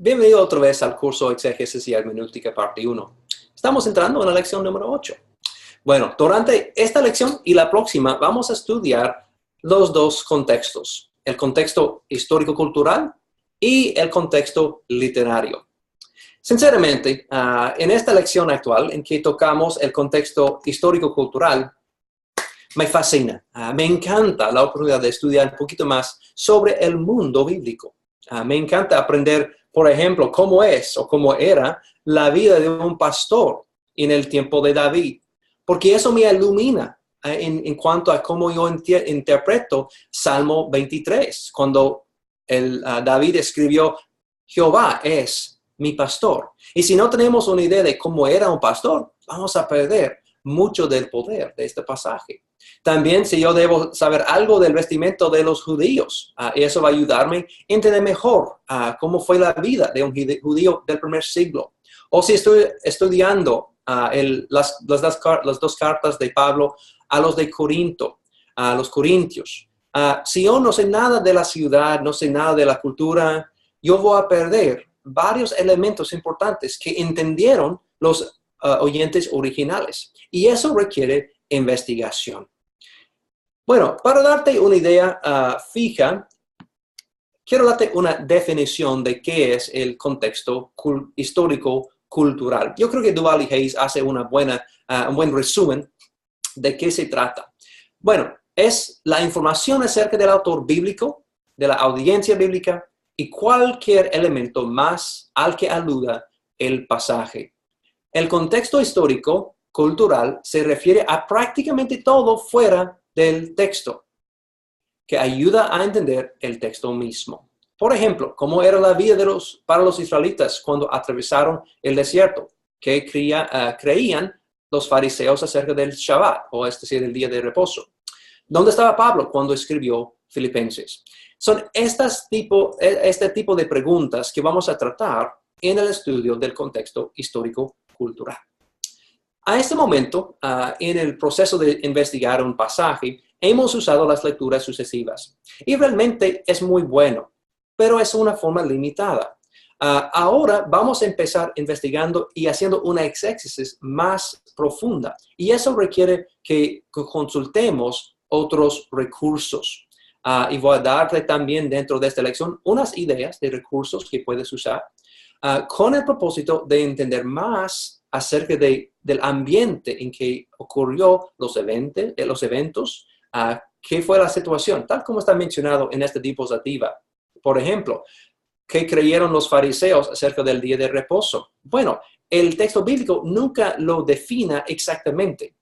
Bienvenido otra vez al curso Exégesis y Hermenéutica parte 1. Estamos entrando en la lección número 8. Bueno, durante esta lección y la próxima vamos a estudiar los dos contextos, el contexto histórico-cultural y el contexto literario. Sinceramente, en esta lección actual en que tocamos el contexto histórico-cultural, me fascina, me encanta la oportunidad de estudiar un poquito más sobre el mundo bíblico. Me encanta aprender, por ejemplo, cómo es o cómo era la vida de un pastor en el tiempo de David, porque eso me ilumina en cuanto a cómo yo interpreto Salmo 23, cuando David escribió, Jehová es mi pastor. Y si no tenemos una idea de cómo era un pastor, vamos a perder mucho del poder de este pasaje. También si yo debo saber algo del vestimento de los judíos, eso va a ayudarme a entender mejor cómo fue la vida de un judío del primer siglo. O si estoy estudiando las dos cartas de Pablo a los de Corinto, a los corintios. Si yo no sé nada de la ciudad, no sé nada de la cultura, yo voy a perder varios elementos importantes que entendieron los oyentes originales. Y eso requiere investigación. Bueno, para darte una idea fija, quiero darte una definición de qué es el contexto histórico-cultural. Yo creo que Duval y Hayes hace un buen resumen de qué se trata. Bueno, es la información acerca del autor bíblico, de la audiencia bíblica y cualquier elemento más al que aluda el pasaje. El contexto histórico-cultural se refiere a prácticamente todo fuera del texto, que ayuda a entender el texto mismo. Por ejemplo, cómo era la vida para los israelitas cuando atravesaron el desierto, que creían los fariseos acerca del Shabbat, o es decir, el día de reposo. ¿Dónde estaba Pablo cuando escribió Filipenses? Son este tipo de preguntas que vamos a tratar en el estudio del contexto histórico-cultural. A este momento, en el proceso de investigar un pasaje, hemos usado las lecturas sucesivas. Y realmente es muy bueno, pero es una forma limitada. Ahora vamos a empezar investigando y haciendo una exégesis más profunda. Y eso requiere que consultemos otros recursos. Y voy a darte también dentro de esta lección unas ideas de recursos que puedes usar con el propósito de entender más acerca del ambiente en que ocurrió los eventos, qué fue la situación, tal como está mencionado en esta diapositiva. Por ejemplo, ¿qué creyeron los fariseos acerca del día de reposo? Bueno, el texto bíblico nunca lo define exactamente,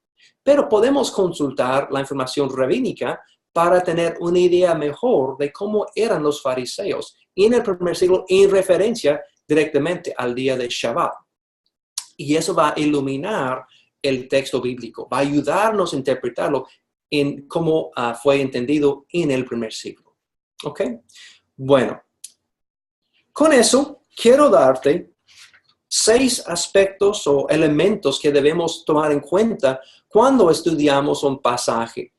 pero podemos consultar la información rabínica para tener una idea mejor de cómo eran los fariseos en el primer siglo en referencia directamente al día de Shabbat. Y eso va a iluminar el texto bíblico, va a ayudarnos a interpretarlo en cómo fue entendido en el primer siglo. ¿Ok? Bueno, con eso quiero darte 6 aspectos o elementos que debemos tomar en cuenta cuando estudiamos un pasaje.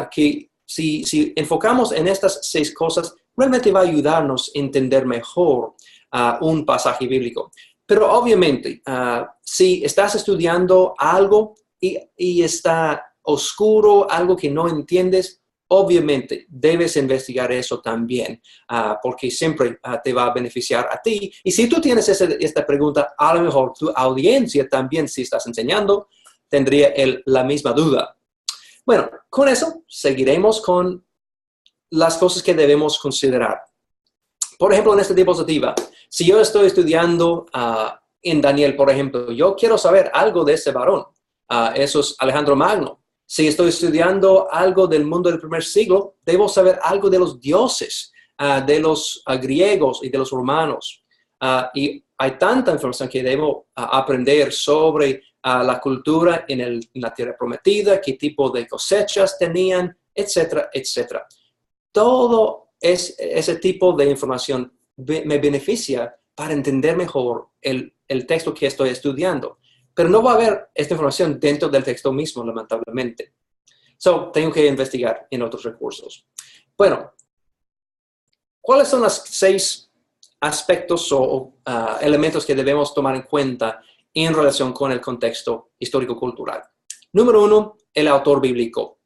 Que si enfocamos en estas 6 cosas, realmente va a ayudarnos a entender mejor un pasaje bíblico. Pero obviamente, si estás estudiando algo y está oscuro, algo que no entiendes, obviamente debes investigar eso también, porque siempre te va a beneficiar a ti. Y si tú tienes esta pregunta, a lo mejor tu audiencia también, si estás enseñando, tendría la misma duda. Bueno, con eso seguiremos con las cosas que debemos considerar. Por ejemplo, en esta diapositiva, si yo estoy estudiando en Daniel, por ejemplo, yo quiero saber algo de ese varón. Eso es Alejandro Magno. Si estoy estudiando algo del mundo del primer siglo, debo saber algo de los dioses, de los griegos y de los romanos. Y hay tanta información que debo aprender sobre la cultura en la tierra prometida, qué tipo de cosechas tenían, etcétera, etcétera. Todo ese tipo de información me beneficia para entender mejor el texto que estoy estudiando. Pero no va a haber esta información dentro del texto mismo, lamentablemente. Tengo que investigar en otros recursos. Bueno, ¿cuáles son las 6 aspectos o elementos que debemos tomar en cuenta en relación con el contexto histórico-cultural. Número 1, el autor bíblico.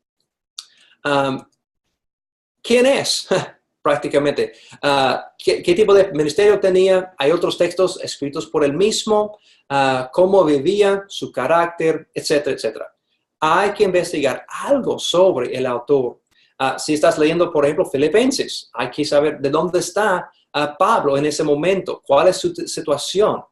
¿Quién es? Prácticamente. ¿Qué tipo de ministerio tenía? Hay otros textos escritos por él mismo, cómo vivía, su carácter, etcétera, etcétera. Hay que investigar algo sobre el autor. Si estás leyendo, por ejemplo, Filipenses, hay que saber de dónde está Pablo en ese momento, cuál es su situación.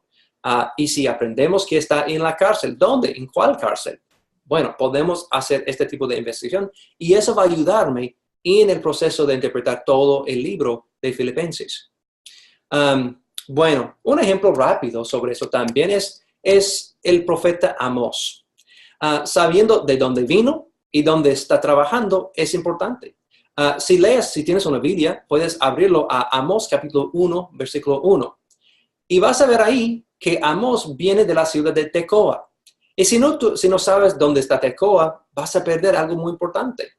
Y si aprendemos que está en la cárcel, ¿dónde? ¿En cuál cárcel? Bueno, podemos hacer este tipo de investigación y eso va a ayudarme en el proceso de interpretar todo el libro de Filipenses. Bueno, un ejemplo rápido sobre eso también es el profeta Amós. Sabiendo de dónde vino y dónde está trabajando es importante. Si tienes una Biblia, puedes abrirlo a Amós capítulo 1, versículo 1. Y vas a ver ahí que Amós viene de la ciudad de Tecoa. Y si no sabes dónde está Tecoa, vas a perder algo muy importante.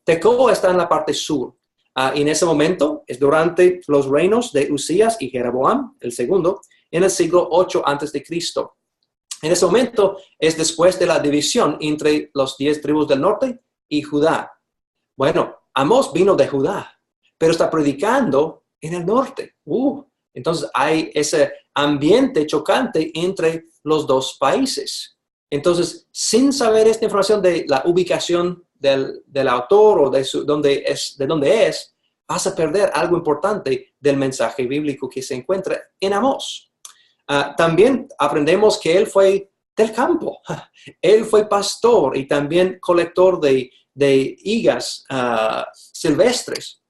Tecoa está en la parte sur. Y en ese momento es durante los reinos de Usías y Jeroboam, el segundo, en el siglo 8 a.C. En ese momento es después de la división entre los 10 tribus del norte y Judá. Bueno, Amós vino de Judá, pero está predicando en el norte. Entonces hay ese ambiente chocante entre los dos países. Entonces, sin saber esta información de la ubicación del autor o de dónde es, vas a perder algo importante del mensaje bíblico que se encuentra en Amós. También aprendemos que él fue del campo. Él fue pastor y también colector de higas silvestres.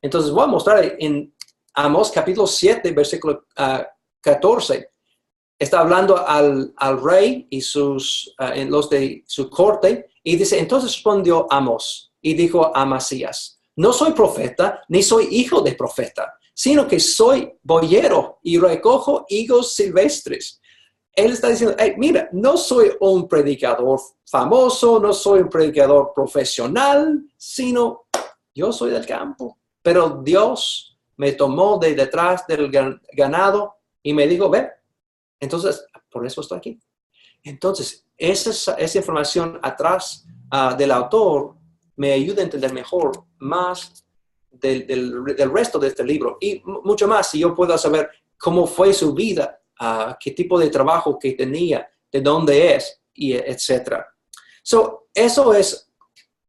Entonces voy a mostrar en Amós capítulo 7, versículo 14. Está hablando al rey y los de su corte y dice, entonces respondió Amós y dijo a Amasías, no soy profeta ni soy hijo de profeta, sino que soy boyero y recojo higos silvestres. Él está diciendo, hey, mira, no soy un predicador famoso, no soy un predicador profesional, sino yo soy del campo. Pero Dios me tomó de detrás del ganado y me dijo, ve, entonces, por eso estoy aquí. Entonces, esa información atrás del autor me ayuda a entender mejor más del resto de este libro y mucho más si yo puedo saber cómo fue su vida, qué tipo de trabajo que tenía, de dónde es, y etc. Eso es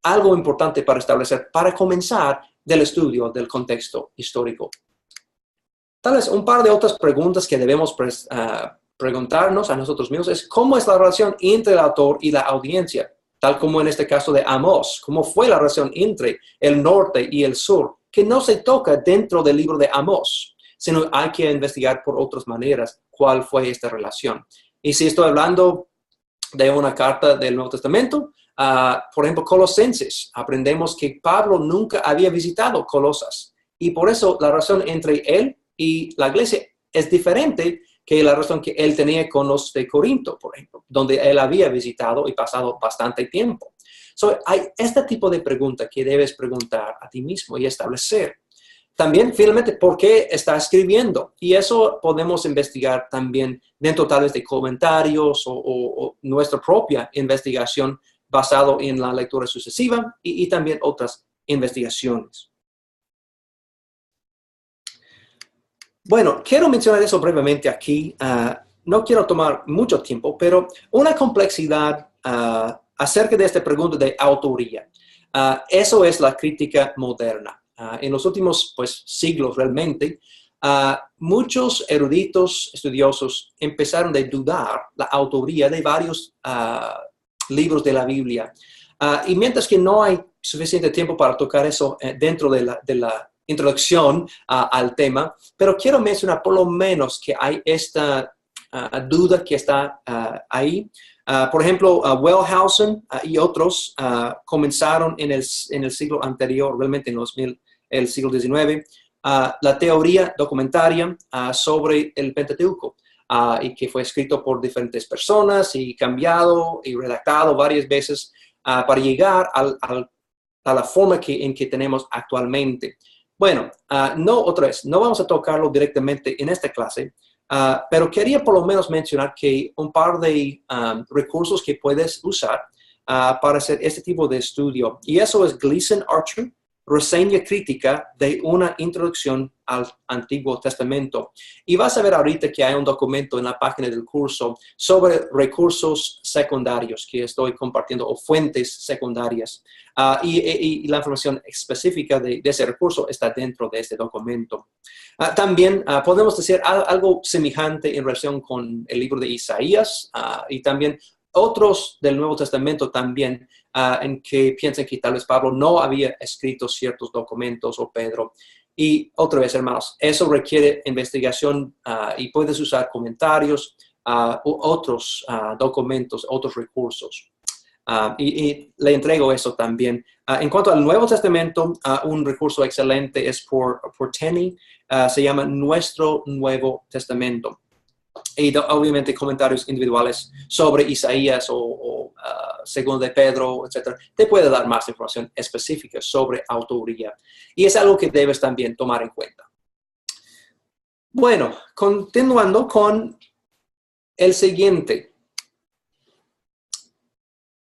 algo importante para establecer, para comenzar del estudio del contexto histórico. Tal vez un par de otras preguntas que debemos preguntarnos a nosotros mismos es cómo es la relación entre el autor y la audiencia, tal como en este caso de Amós, cómo fue la relación entre el norte y el sur, que no se toca dentro del libro de Amós, sino hay que investigar por otras maneras cuál fue esta relación. Y si estoy hablando de una carta del Nuevo Testamento, por ejemplo, Colosenses, aprendemos que Pablo nunca había visitado Colosas y por eso la relación entre él y la iglesia es diferente que la relación que él tenía con los de Corinto, por ejemplo, donde él había visitado y pasado bastante tiempo. Hay este tipo de pregunta que debes preguntar a ti mismo y establecer. También, finalmente, ¿por qué está escribiendo? Y eso podemos investigar también dentro tal vez de comentarios o nuestra propia investigación basado en la lectura sucesiva y también otras investigaciones. Bueno, quiero mencionar eso brevemente aquí. No quiero tomar mucho tiempo, pero una complejidad acerca de esta pregunta de autoría. Eso es la crítica moderna. En los últimos siglos realmente, muchos eruditos estudiosos empezaron a dudar la autoría de varios libros de la Biblia. Y mientras que no hay suficiente tiempo para tocar eso dentro de la introducción al tema, pero quiero mencionar por lo menos que hay esta duda que está ahí. Por ejemplo, Wellhausen y otros comenzaron en el siglo anterior, realmente en el siglo XIX, la teoría documentaria sobre el Pentateuco, y que fue escrito por diferentes personas y cambiado y redactado varias veces para llegar a la forma en que tenemos actualmente. Bueno, otra vez, no vamos a tocarlo directamente en esta clase, pero quería por lo menos mencionar que un par de recursos que puedes usar para hacer este tipo de estudio. Y eso es Gleason Archer, reseña crítica de una introducción al Antiguo Testamento. Y vas a ver ahorita que hay un documento en la página del curso sobre recursos secundarios que estoy compartiendo o fuentes secundarias. Y la información específica de ese recurso está dentro de este documento. También podemos decir algo semejante en relación con el libro de Isaías y también otros del Nuevo Testamento también, en que piensan que tal vez Pablo no había escrito ciertos documentos o Pedro. Y otra vez, hermanos, eso requiere investigación y puedes usar comentarios u otros documentos, otros recursos. Y le entrego eso también. En cuanto al Nuevo Testamento, un recurso excelente es por Tenney, se llama Nuestro Nuevo Testamento. Y obviamente comentarios individuales sobre Isaías o Segundo de Pedro, etc. Te puede dar más información específica sobre autoría. Y es algo que debes también tomar en cuenta. Bueno, continuando con el siguiente.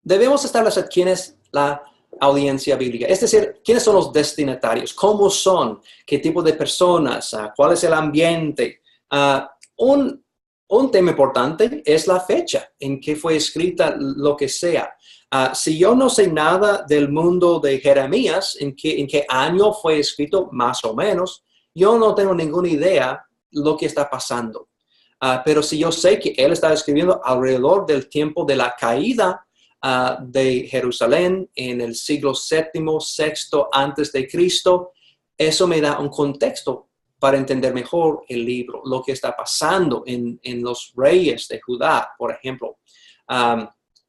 Debemos establecer quién es la audiencia bíblica, es decir, quiénes son los destinatarios, cómo son, qué tipo de personas, cuál es el ambiente. Un tema importante es la fecha en que fue escrita lo que sea. Si yo no sé nada del mundo de Jeremías, en qué año fue escrito más o menos, yo no tengo ninguna idea lo que está pasando. Pero si yo sé que él está escribiendo alrededor del tiempo de la caída de Jerusalén en el siglo VII, VI antes de Cristo, eso me da un contexto para entender mejor el libro, lo que está pasando en los reyes de Judá, por ejemplo.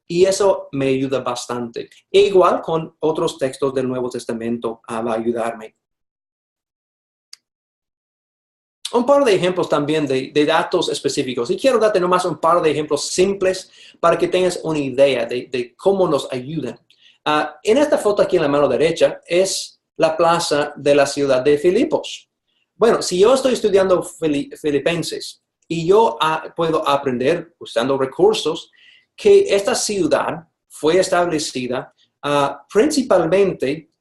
Y eso me ayuda bastante. E igual con otros textos del Nuevo Testamento va a ayudarme. Un par de ejemplos también de datos específicos. Y quiero darte nomás un par de ejemplos simples para que tengas una idea de cómo nos ayudan. En esta foto aquí en la mano derecha es la plaza de la ciudad de Filipos. Bueno, si yo estoy estudiando Filipenses y yo puedo aprender usando recursos que esta ciudad fue establecida principalmente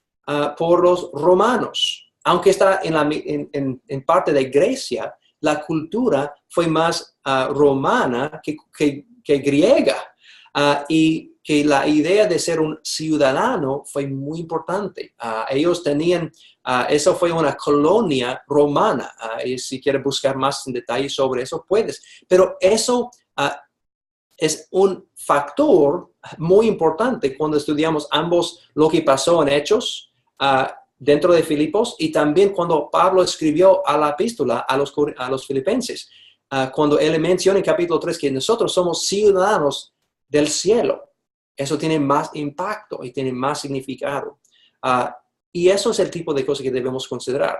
por los romanos. Aunque está en parte de Grecia, la cultura fue más romana que griega. Y que la idea de ser un ciudadano fue muy importante. Ellos tenían, eso fue una colonia romana. Y si quieres buscar más en detalle sobre eso, puedes. Pero eso es un factor muy importante cuando estudiamos ambos lo que pasó en Hechos dentro de Filipos y también cuando Pablo escribió a la epístola a los filipenses. Cuando él menciona en capítulo 3 que nosotros somos ciudadanos del cielo. Eso tiene más impacto y tiene más significado. Y eso es el tipo de cosas que debemos considerar.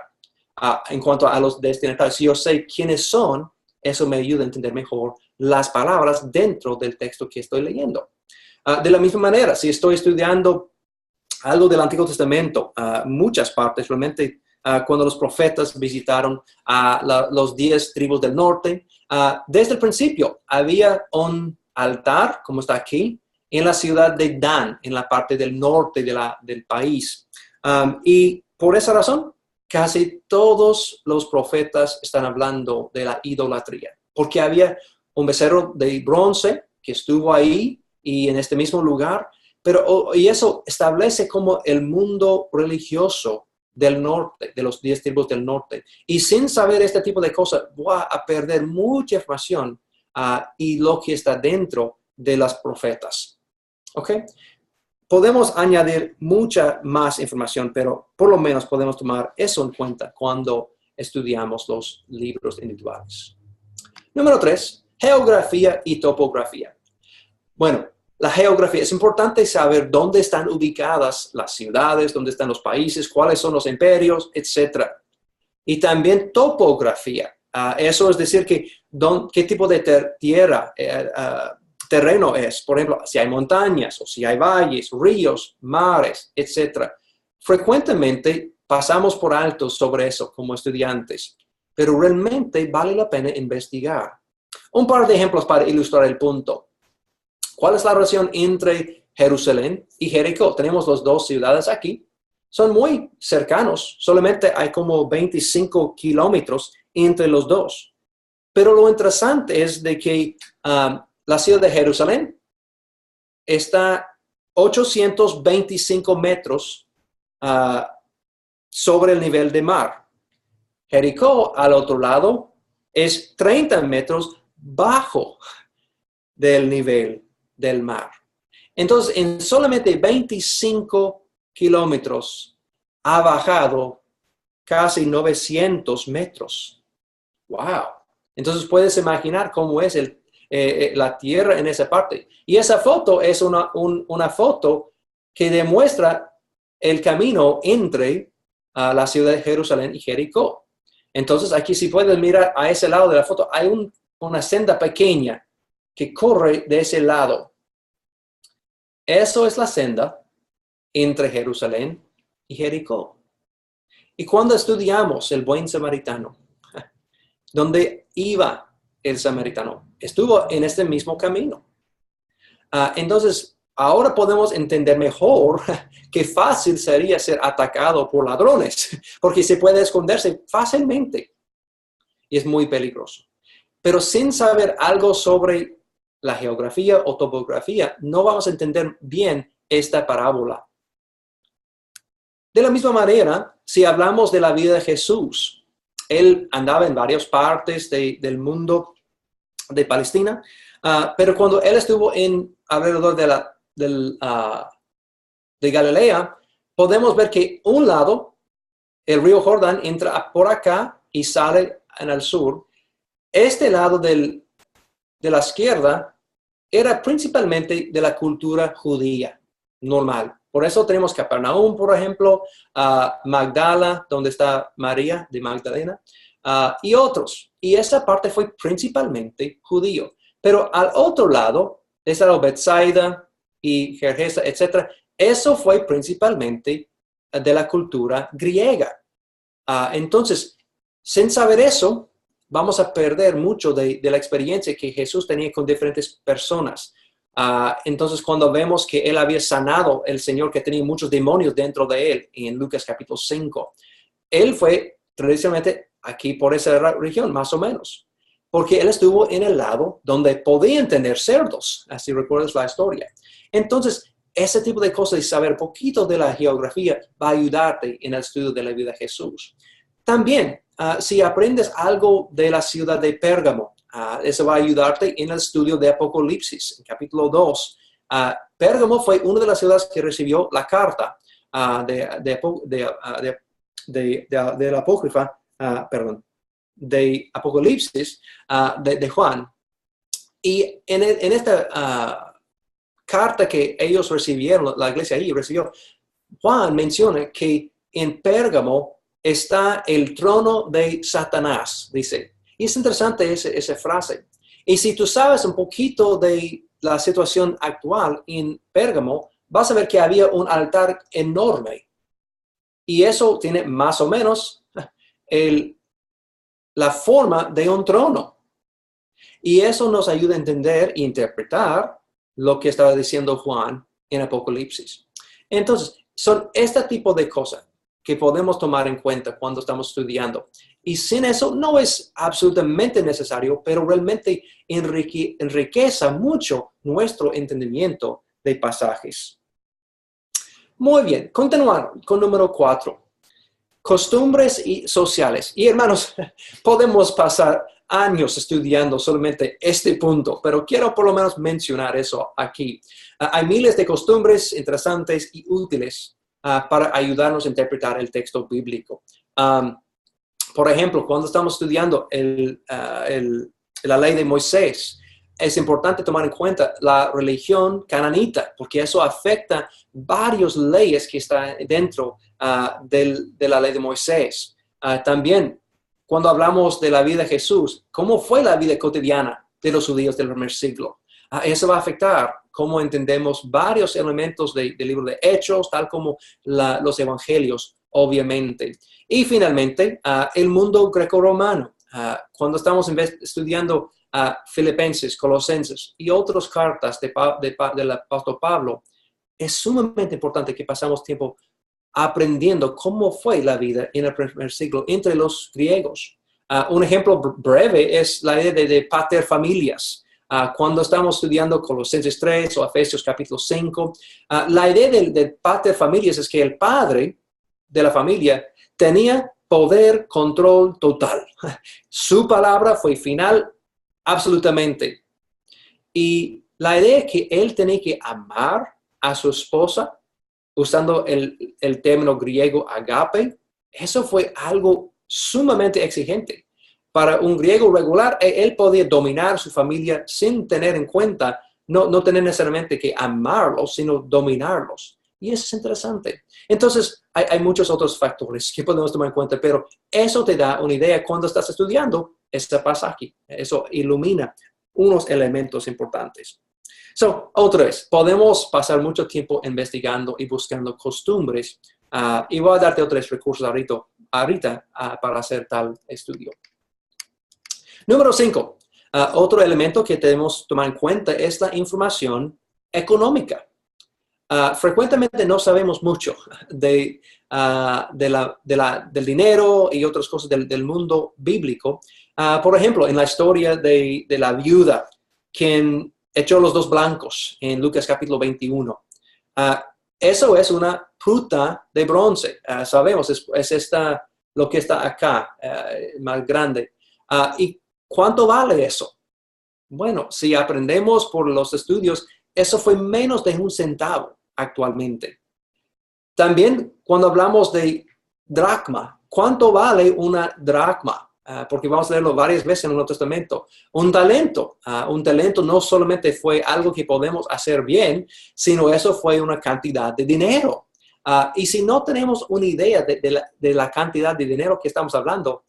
En cuanto a los destinatarios, si yo sé quiénes son, eso me ayuda a entender mejor las palabras dentro del texto que estoy leyendo. De la misma manera, si estoy estudiando algo del Antiguo Testamento, muchas partes, realmente cuando los profetas visitaron los 10 tribus del norte, desde el principio había un altar, como está aquí, en la ciudad de Dan, en la parte del norte del país. Y por esa razón, casi todos los profetas están hablando de la idolatría, porque había un becerro de bronce que estuvo ahí y en este mismo lugar, y eso establece como el mundo religioso del norte, de los 10 tribus del norte. Y sin saber este tipo de cosas, voy a perder mucha información y lo que está dentro de las profetas. ¿Ok? Podemos añadir mucha más información, pero por lo menos podemos tomar eso en cuenta cuando estudiamos los libros individuales. Número 3, geografía y topografía. Bueno, la geografía, es importante saber dónde están ubicadas las ciudades, dónde están los países, cuáles son los imperios, etc. Y también topografía. Eso es decir, qué tipo de tierra, terreno es. Por ejemplo, si hay montañas, o si hay valles, ríos, mares, etc. Frecuentemente pasamos por alto sobre eso como estudiantes, pero realmente vale la pena investigar. Un par de ejemplos para ilustrar el punto. ¿Cuál es la relación entre Jerusalén y Jericó? Tenemos las dos ciudades aquí. Son muy cercanos. Solamente hay como 25 kilómetros entre los dos. Pero lo interesante es de que la ciudad de Jerusalén está 825 metros sobre el nivel del mar. Jericó, al otro lado, es 30 metros bajo del nivel del mar. Entonces, en solamente 25 kilómetros ha bajado casi 900 metros. ¡Wow! Entonces, puedes imaginar cómo es la tierra en esa parte. Y esa foto es una foto que demuestra el camino entre la ciudad de Jerusalén y Jericó. Entonces, aquí si puedes mirar a ese lado de la foto, hay una senda pequeña que corre de ese lado. Eso es la senda entre Jerusalén y Jericó. Y cuando estudiamos el buen samaritano, ¿dónde iba el samaritano? Estuvo en este mismo camino. Entonces, ahora podemos entender mejor qué fácil sería ser atacado por ladrones, porque se puede esconderse fácilmente y es muy peligroso. Pero sin saber algo sobre la geografía o topografía, no vamos a entender bien esta parábola. De la misma manera, si hablamos de la vida de Jesús, él andaba en varias partes del mundo de Palestina, pero cuando él estuvo alrededor de Galilea, podemos ver que un lado, el río Jordán, entra por acá y sale en el sur. Este lado de la izquierda era principalmente de la cultura judía normal. Por eso tenemos Capernaum, por ejemplo, Magdala, donde está María de Magdalena, y otros. Y esa parte fue principalmente judío. Pero al otro lado, está Betsaida y Gergesa, etc. Eso fue principalmente de la cultura griega. Entonces, sin saber eso, vamos a perder mucho de la experiencia que Jesús tenía con diferentes personas. Entonces, cuando vemos que él había sanado el Señor que tenía muchos demonios dentro de él, en Lucas capítulo 5, él fue tradicionalmente aquí por esa región, más o menos, porque él estuvo en el lado donde podían tener cerdos, así recuerdas la historia. Entonces, ese tipo de cosas y saber poquito de la geografía va a ayudarte en el estudio de la vida de Jesús. También, si aprendes algo de la ciudad de Pérgamo, eso va a ayudarte en el estudio de Apocalipsis, en capítulo 2. Pérgamo fue una de las ciudades que recibió la carta de la apócrifa, de Apocalipsis de Juan. Y en esta carta que ellos recibieron, la iglesia ahí recibió, Juan menciona que en Pérgamo está el trono de Satanás, dice. Y es interesante esa frase. Y si tú sabes un poquito de la situación actual en Pérgamo, vas a ver que había un altar enorme. Y eso tiene más o menos la forma de un trono. Y eso nos ayuda a entender e interpretar lo que estaba diciendo Juan en Apocalipsis. Entonces, son este tipo de cosas que podemos tomar en cuenta cuando estamos estudiando. Y sin eso no es absolutamente necesario, pero realmente enriquece mucho nuestro entendimiento de pasajes. Muy bien, continuar con número 4. Costumbres sociales. Y hermanos, podemos pasar años estudiando solamente este punto, pero quiero por lo menos mencionar eso aquí. Hay miles de costumbres interesantes y útiles para ayudarnos a interpretar el texto bíblico. Por ejemplo, cuando estamos estudiando la ley de Moisés, es importante tomar en cuenta la religión cananita, porque eso afecta varias leyes que están dentro de la ley de Moisés. También, cuando hablamos de la vida de Jesús, ¿cómo fue la vida cotidiana de los judíos del primer siglo? Eso va a afectar cómo entendemos varios elementos del libro de Hechos, tal como los evangelios obviamente. Y finalmente, el mundo greco-romano. Cuando estamos estudiando Filipenses, Colosenses y otras cartas del apóstol Pablo, es sumamente importante que pasamos tiempo aprendiendo cómo fue la vida en el primer siglo entre los griegos. Un ejemplo breve es la idea de pater familias. Cuando estamos estudiando Colosenses 3 o Efesios capítulo 5, la idea del pater familias es que el padre de la familia tenía poder, control total. Su palabra fue final absolutamente. Y la idea es que él tenía que amar a su esposa, usando el término griego agape, eso fue algo sumamente exigente. Para un griego regular, él podía dominar su familia sin tener en cuenta, no tener necesariamente que amarlos, sino dominarlos. Y eso es interesante. Entonces, hay muchos otros factores que podemos tomar en cuenta, pero eso te da una idea cuando estás estudiando este pasaje. Eso ilumina unos elementos importantes. Otra vez, podemos pasar mucho tiempo investigando y buscando costumbres. Y voy a darte otros recursos ahorita para hacer tal estudio. Número 5. Otro elemento que debemos tomar en cuenta es la información económica. Frecuentemente no sabemos mucho del dinero y otras cosas del mundo bíblico. Por ejemplo, en la historia de la viuda, quien echó los 2 blancos en Lucas capítulo 21. Eso es una pruta de bronce. Sabemos, es lo que está acá, más grande. ¿Y cuánto vale eso? Bueno, si aprendemos por los estudios, eso fue menos de 1 centavo actualmente. También cuando hablamos de dracma, ¿cuánto vale una dracma? Porque vamos a leerlo varias veces en el Nuevo Testamento. Un talento no solamente fue algo que podemos hacer bien, sino eso fue una cantidad de dinero. Y si no tenemos una idea de la cantidad de dinero que estamos hablando,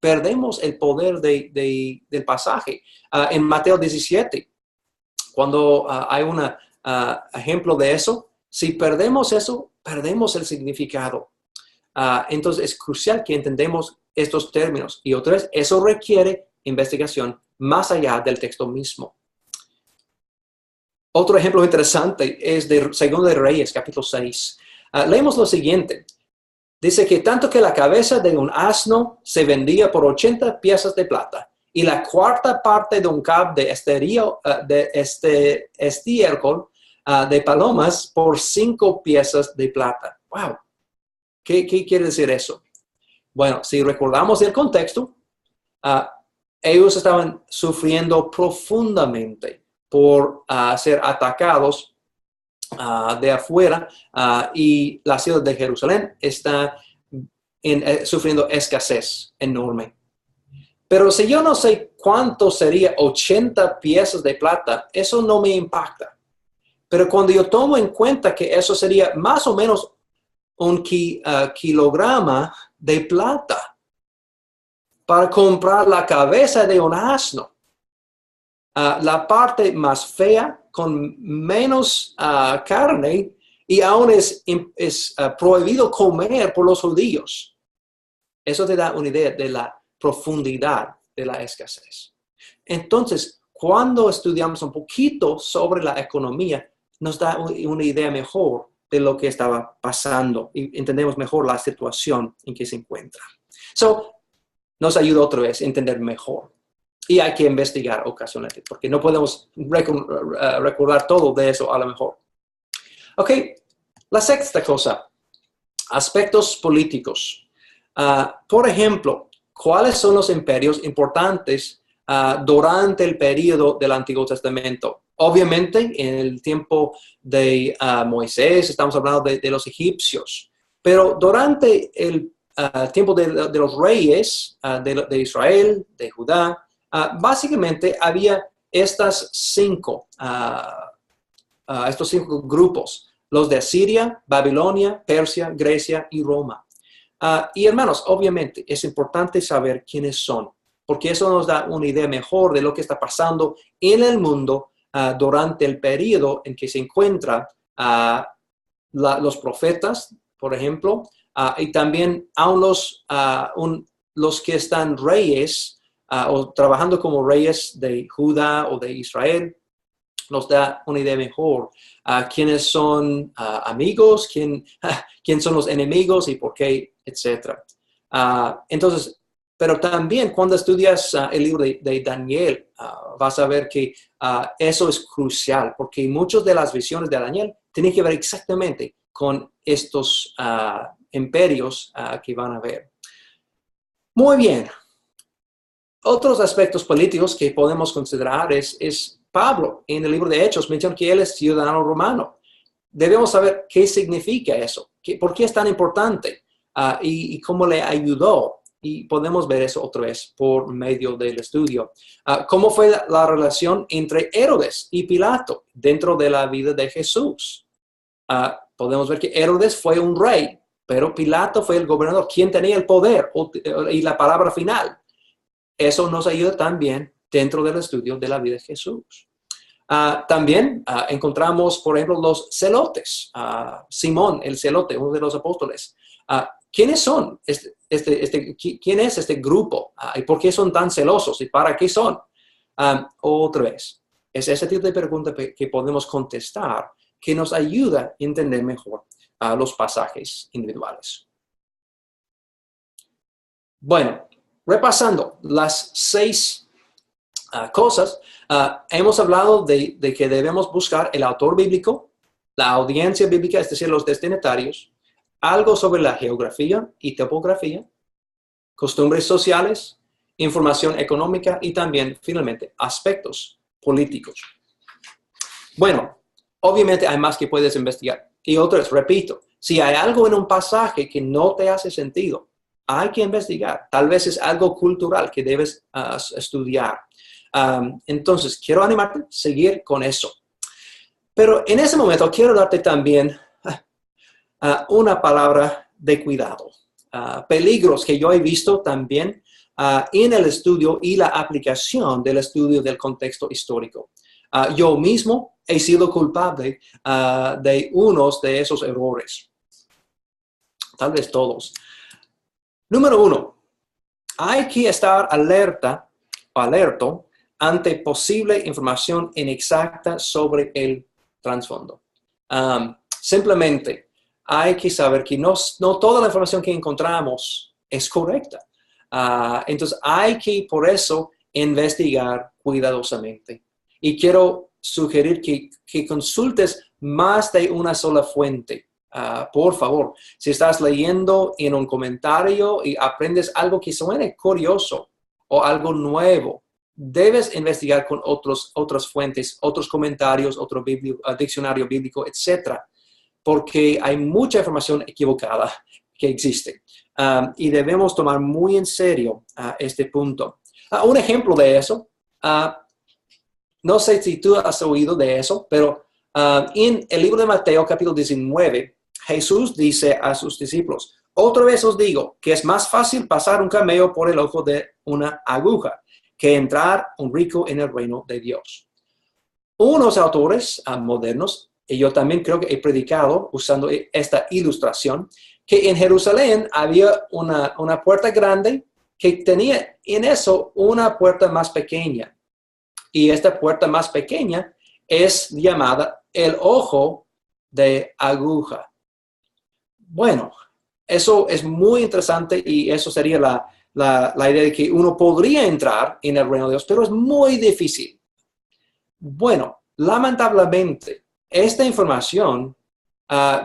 perdemos el poder del pasaje. En Mateo 17, cuando hay un ejemplo de eso, si perdemos eso, perdemos el significado. Entonces es crucial que entendamos estos términos. Y otra vez, eso requiere investigación más allá del texto mismo. Otro ejemplo interesante es de 2 de Reyes, capítulo 6. Leemos lo siguiente. Dice que tanto que la cabeza de un asno se vendía por 80 piezas de plata y la cuarta parte de un cab de estiércol de palomas por 5 piezas de plata. ¡Wow! ¿Qué quiere decir eso? Bueno, si recordamos el contexto, ellos estaban sufriendo profundamente por ser atacados de afuera y la ciudad de Jerusalén está sufriendo escasez enorme. Pero si yo no sé cuánto sería 80 piezas de plata, eso no me impacta. Pero cuando yo tomo en cuenta que eso sería más o menos un kilograma de plata para comprar la cabeza de un asno, la parte más fea, con menos carne, y aún es prohibido comer por los judíos. Eso te da una idea de la profundidad de la escasez. Entonces, cuando estudiamos un poquito sobre la economía, nos da una idea mejor de lo que estaba pasando y entendemos mejor la situación en que se encuentra. Nos ayuda otra vez a entender mejor. Y hay que investigar ocasionalmente, porque no podemos recordar todo de eso a lo mejor. Ok, la sexta cosa, aspectos políticos. Por ejemplo, ¿cuáles son los imperios importantes durante el periodo del Antiguo Testamento? Obviamente, en el tiempo de Moisés, estamos hablando de los egipcios, pero durante el tiempo de los reyes de Israel, de Judá, básicamente había estos 5 grupos, los de Asiria, Babilonia, Persia, Grecia y Roma. Y hermanos, obviamente es importante saber quiénes son, porque eso nos da una idea mejor de lo que está pasando en el mundo durante el periodo en que se encuentran los profetas, por ejemplo, y también aún los que están reyes o trabajando como reyes de Judá o de Israel, nos da una idea mejor. Quiénes son amigos, quién son los enemigos y por qué, etc. Entonces, pero también cuando estudias el libro de Daniel, vas a ver que eso es crucial, porque muchas de las visiones de Daniel tienen que ver exactamente con estos imperios que van a ver. Muy bien. Otros aspectos políticos que podemos considerar es Pablo en el libro de Hechos menciona que él es ciudadano romano. Debemos saber qué significa eso, por qué es tan importante y cómo le ayudó. Y podemos ver eso otra vez por medio del estudio. ¿Cómo fue la relación entre Herodes y Pilato dentro de la vida de Jesús? Podemos ver que Herodes fue un rey, pero Pilato fue el gobernador, quien tenía el poder y la palabra final. Eso nos ayuda también dentro del estudio de la vida de Jesús. También encontramos, por ejemplo, los celotes. Simón, el celote, uno de los apóstoles. ¿Quiénes son? ¿Quién es este grupo? ¿Y por qué son tan celosos? ¿Y para qué son? Otra vez, es ese tipo de pregunta que podemos contestar que nos ayuda a entender mejor los pasajes individuales. Bueno, repasando las 6 cosas, hemos hablado de que debemos buscar el autor bíblico, la audiencia bíblica, es decir, los destinatarios, algo sobre la geografía y topografía, costumbres sociales, información económica y también, finalmente, aspectos políticos. Bueno, obviamente hay más que puedes investigar. Y otra vez, repito, si hay algo en un pasaje que no te hace sentido, hay que investigar. Tal vez es algo cultural que debes estudiar. Entonces, quiero animarte a seguir con eso. Pero en ese momento quiero darte también una palabra de cuidado. Peligros que yo he visto también en el estudio y la aplicación del estudio del contexto histórico. Yo mismo he sido culpable de unos de esos errores. Tal vez todos. Número 1, hay que estar alerto ante posible información inexacta sobre el trasfondo. Simplemente hay que saber que no toda la información que encontramos es correcta. Entonces hay que por eso investigar cuidadosamente. Y quiero sugerir que consultes más de una sola fuente. Por favor, si estás leyendo en un comentario y aprendes algo que suene curioso o algo nuevo, debes investigar con otras fuentes, otros comentarios, otro diccionario bíblico, etc. Porque hay mucha información equivocada que existe. Y debemos tomar muy en serio este punto. Un ejemplo de eso, no sé si tú has oído de eso, pero en el libro de Mateo, capítulo 19, Jesús dice a sus discípulos, otra vez os digo que es más fácil pasar un camello por el ojo de una aguja que entrar un rico en el reino de Dios. Unos autores modernos, y yo también creo que he predicado usando esta ilustración, que en Jerusalén había una puerta grande que tenía en eso una puerta más pequeña. Y esta puerta más pequeña es llamada el ojo de aguja. Bueno, eso es muy interesante y eso sería la idea de que uno podría entrar en el reino de Dios, pero es muy difícil. Bueno, lamentablemente, esta información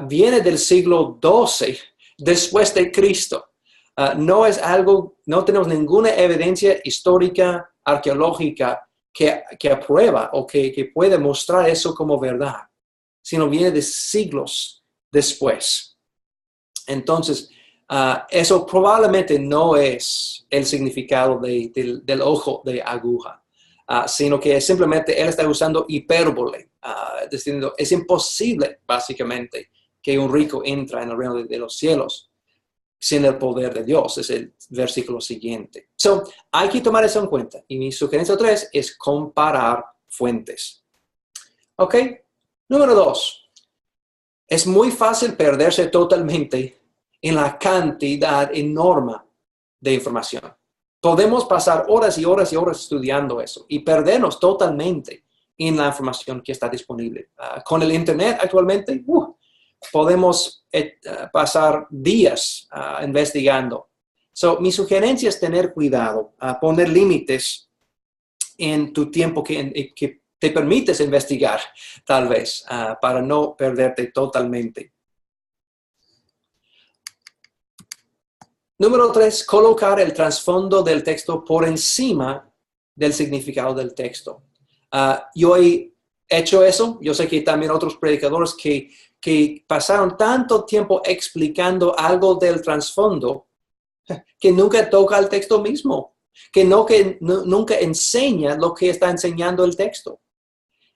viene del siglo XII después de Cristo. No tenemos ninguna evidencia histórica, arqueológica que aprueba o que puede mostrar eso como verdad, sino viene de siglos después. Entonces, eso probablemente no es el significado del ojo de aguja, sino que simplemente él está usando hipérbole, diciendo, es imposible, básicamente, que un rico entre en el reino de los cielos sin el poder de Dios. Es el versículo siguiente. Hay que tomar eso en cuenta. Y mi sugerencia 3 es comparar fuentes. ¿Ok? Número 2. Es muy fácil perderse totalmente en la cantidad enorme de información. Podemos pasar horas y horas y horas estudiando eso y perdernos totalmente en la información que está disponible. Con el Internet actualmente, podemos pasar días investigando. Mi sugerencia es tener cuidado, poner límites en tu tiempo que te permites investigar, tal vez, para no perderte totalmente. Número 3, colocar el trasfondo del texto por encima del significado del texto. Yo he hecho eso. Yo sé que también otros predicadores que pasaron tanto tiempo explicando algo del trasfondo que nunca toca el texto mismo, que nunca enseña lo que está enseñando el texto.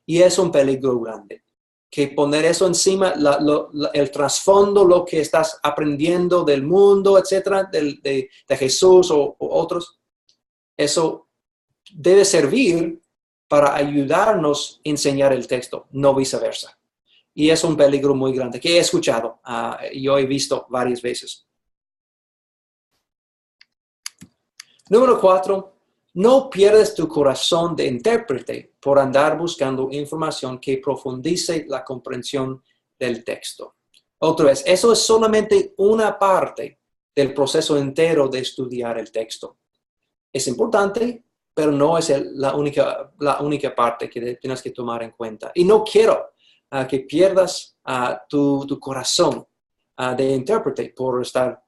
Y es un peligro grande, que poner eso encima, el trasfondo, lo que estás aprendiendo del mundo, etcétera, de Jesús o otros, eso debe servir para ayudarnos a enseñar el texto, no viceversa. Y es un peligro muy grande que he escuchado, yo he visto varias veces. Número 4, no pierdas tu corazón de intérprete por andar buscando información que profundice la comprensión del texto. Otra vez, eso es solamente una parte del proceso entero de estudiar el texto. Es importante, pero no es la única parte que tienes que tomar en cuenta. Y no quiero que pierdas tu corazón de intérprete por estar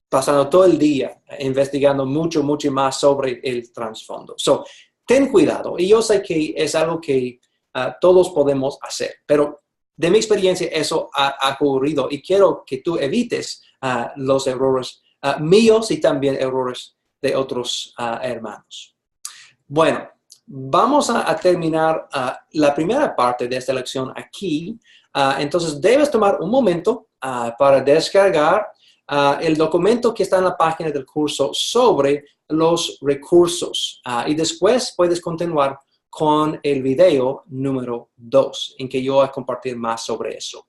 pasando todo el día investigando mucho más sobre el trasfondo. Ten cuidado. Y yo sé que es algo que todos podemos hacer, pero de mi experiencia eso ha ocurrido y quiero que tú evites los errores míos y también errores de otros hermanos. Bueno, vamos a terminar la primera parte de esta lección aquí. Entonces, debes tomar un momento para descargar el documento que está en la página del curso sobre los recursos. Y después puedes continuar con el video número 2, en que yo voy a compartir más sobre eso.